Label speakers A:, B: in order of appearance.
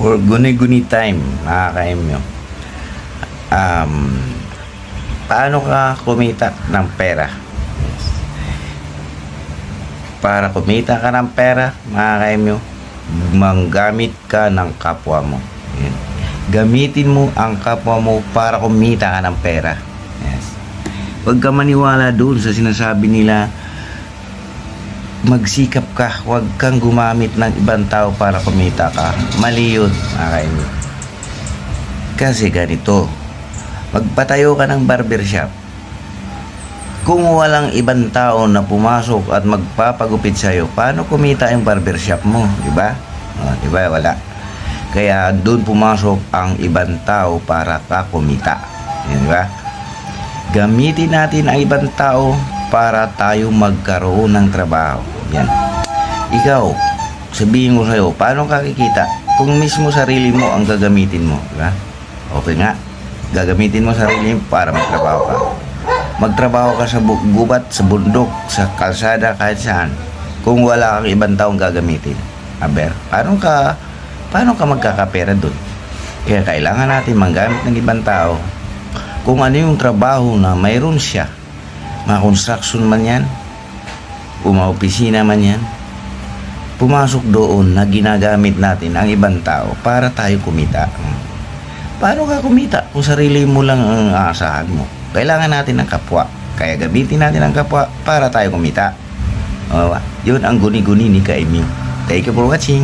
A: For guni-guni time, mga kaemyo. Paano ka kumita ng pera? Para kumita ka ng pera, mga kaemyo, manggamit ka ng kapwa mo. Yan. Gamitin mo ang kapwa mo para kumita ka ng pera. Yes. Huwag ka maniwala doon sa sinasabi nila, magsikap ka, huwag kang gumamit ng ibang tao para kumita ka. Mali yun, mga kaemyo. Kasi ganito, magpatayo ka ng barbershop. Kung walang ibang tao na pumasok at magpapagupit sa'yo, paano kumita yung barbershop mo? Diba? Diba? Wala. Kaya doon pumasok ang ibang tao para ka kumita. Diba? Gamitin natin ang ibang tao para tayo magkaroon ng trabaho. Yan. Ikaw, sabihin ko sa'yo, paano ka kikita? Kung mismo sarili mo ang gagamitin mo. Diba? Okay nga. Gagamitin mo sarili mo para magtrabaho ka. Magtrabaho ka sa gubat, sa bundok, sa kalsada, kahit saan. Kung wala kang ibang taong gagamitin. Aber, paano ka magkakapera doon? Kaya kailangan natin manggamit ng ibang tao. Kung ano yung trabaho na mayroon siya, mga construction man yan, opisina man yan, pumasok doon na ginagamit natin ang ibang tao para tayo kumita. Paano ka kumita kung sarili mo lang ang aasahan mo? Kailangan natin ng kapwa. Kaya gamitin natin ang kapwa para tayo kumita. Yun ang guni-guni ni Kaemyo. Thank you for watching.